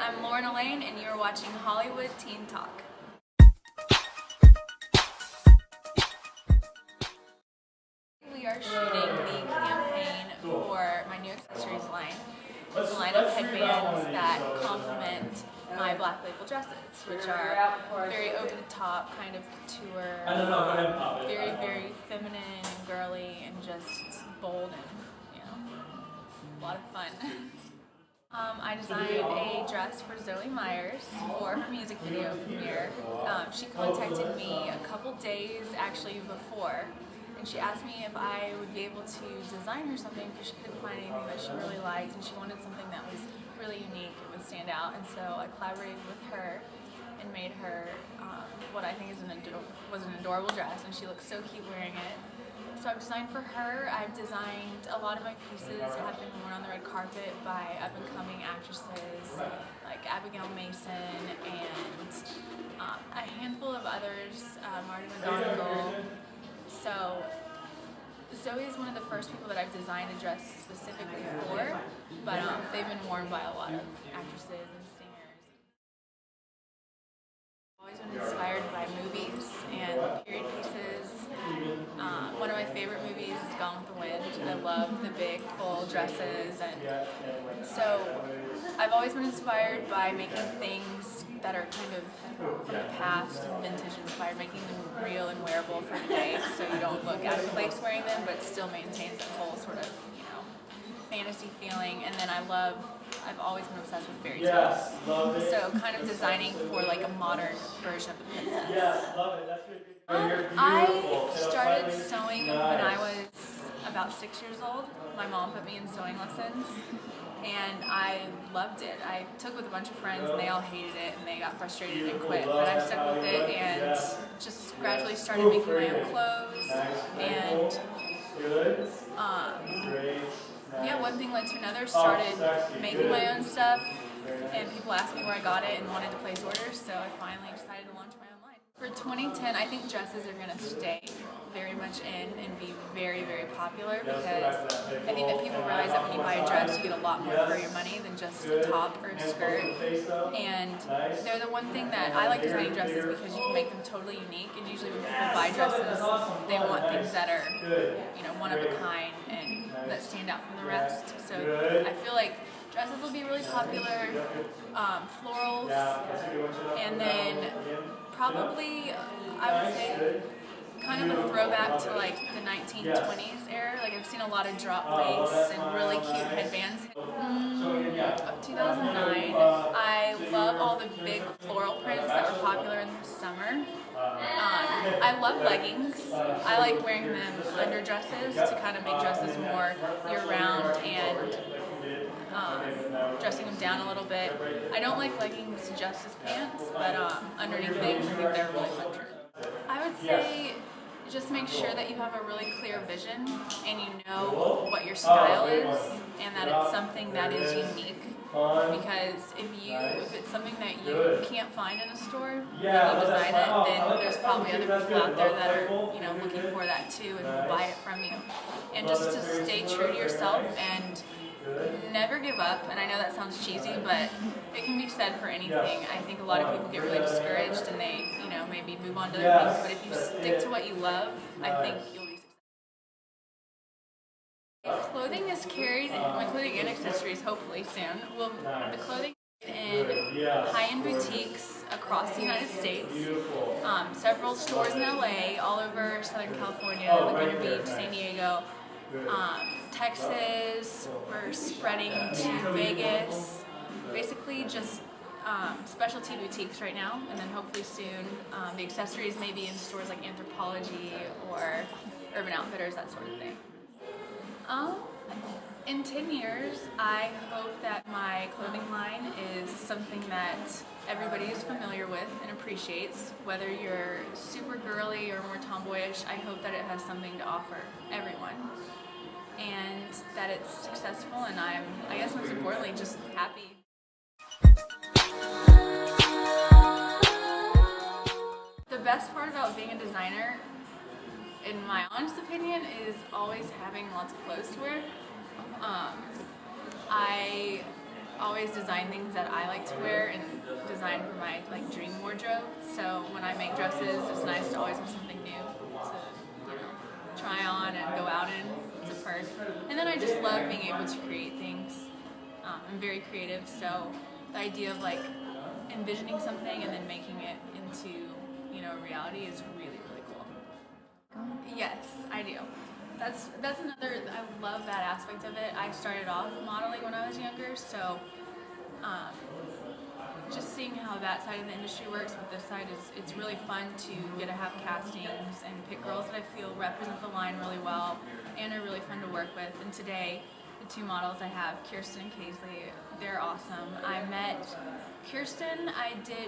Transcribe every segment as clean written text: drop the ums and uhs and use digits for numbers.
I'm Lauren Elaine, and you're watching Hollywood Teen Talk. We are shooting the campaign for my new accessories line. It's a line of headbands that complement my black label dresses, which are very over-the-top, kind of couture, very, very feminine and girly, and just bold and, a lot of fun. I designed a dress for Zoe Myers for her music video premiere. She contacted me a couple days actually before, and she asked me if I would be able to design her something because she couldn't find anything that she really liked, and she wanted something that was really unique and would stand out. And so I collaborated with her and made her what I think was an adorable dress, and she looks so cute wearing it. So I've designed for her. I've designed a lot of my pieces have been worn on the red carpet by up-and-coming actresses like Abigail Mason and a handful of others, Marty McGonagall. So Zoe is one of the first people that I've designed a dress specifically for, but they've been worn by a lot of actresses and singers. I've always been inspired by movies and period pieces. One of my favorite movies is Gone with the Wind. I love the big, full dresses, and so I've always been inspired by making things that are kind of from the past and vintage inspired, making them real and wearable for today, so you don't look out of place wearing them, but it still maintains that whole sort of, fantasy feeling. And then I've always been obsessed with fairy tales, so kind of designing for like a modern version of the princess. I started sewing when I was about 6 years old. My mom put me in sewing lessons, and I loved it. I took with a bunch of friends, and they all hated it, and they got frustrated and quit. But I stuck with it and just gradually started making my own clothes. And one thing led to another. Started making my own stuff, and people asked me where I got it and wanted to place orders, so I finally decided to launch my own line. For 2010, I think dresses are going to stay very much in and be very, very popular, because I think that people realize that when you buy a dress, you get a lot more for your money than just a top or a skirt. And they're the one thing that I like designing dresses because you can make them totally unique, and usually when people buy dresses, they want things that are, one of a kind and that stand out from the rest. So I feel like dresses will be really popular, florals, and then probably, I would say, kind of a throwback to like the 1920s era. Like I've seen a lot of drop waists and really cute headbands. 2009, I love all the big floral prints that were popular in the summer. I love leggings. I like wearing them under dresses to kind of make dresses more year-round and dressing them down a little bit. I don't like leggings just as pants, but underneath things, I think they're really fun trend. I would say just make sure that you have a really clear vision and you know what your style is, and that it's something that is unique. Because if it's something that you can't find in a store and you design it, then there's probably other people out there that are looking for that too and will buy it from you. And just to stay true to yourself and never give up. And I know that sounds cheesy, but it can be said for anything. I think a lot of people get really discouraged and they, maybe move on to other things. But if you stick to what you love, I think you'll be successful. Clothing is carried, my clothing and accessories hopefully soon. Well, the clothing in high-end boutiques across the United States, several stores in LA, all over Southern California, Laguna Beach, San Diego, Texas. We're spreading to Vegas. Basically just specialty boutiques right now, and then hopefully soon the accessories may be in stores like Anthropologie or Urban Outfitters, that sort of thing. In 10 years, I hope that my clothing line is something that everybody is familiar with and appreciates. Whether you're super girly or more tomboyish, I hope that it has something to offer everyone, and that it's successful, and I guess most importantly, just happy. The best part about being a designer, in my honest opinion, is always having lots of clothes to wear. I always design things that I like to wear and design for my like dream wardrobe. So when I make dresses, it's nice to always have something new to, try on and go out in. It's a perk. And then I just love being able to create things. I'm very creative, so the idea of like envisioning something and then making it into reality is really really cool. Yes, I do. That's another. I love that aspect of it. I started off modeling when I was younger, so um, just seeing how that side of the industry works with this side it's really fun to get to have castings and pick girls that I feel represent the line really well and are really fun to work with. And today, the two models I have, Kirsten and Kaisley, they're awesome. I met Kirsten.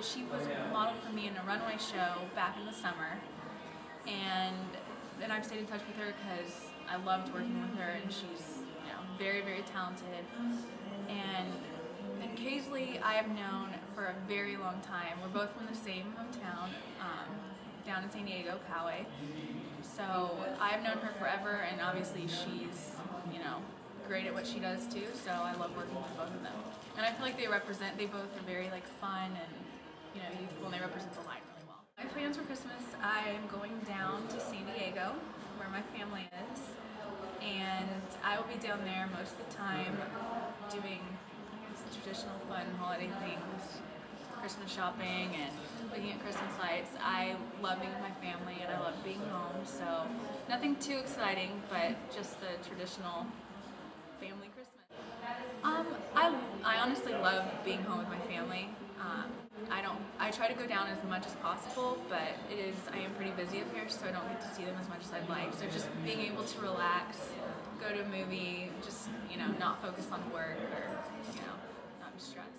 She was modeled for me in a runway show back in the summer, and then I've stayed in touch with her because I loved working with her, and she's very very talented. And then Kaisley I have known for a very long time. We're both from the same hometown, down in San Diego, Poway. So I've known her forever, and obviously she's great at what she does too. So I love working with both of them, and I feel like they both are very like fun and youthful, and they represent the line really well. My plans for Christmas, I'm going down to San Diego, where my family is, and I will be down there most of the time doing traditional fun holiday things, Christmas shopping and looking at Christmas lights. I love being with my family and I love being home, so nothing too exciting, but just the traditional family Christmas. I honestly love being home with my family. I try to go down as much as possible, but I am pretty busy up here, so I don't get to see them as much as I'd like. So just being able to relax, go to a movie, just not focus on work or not be stressed.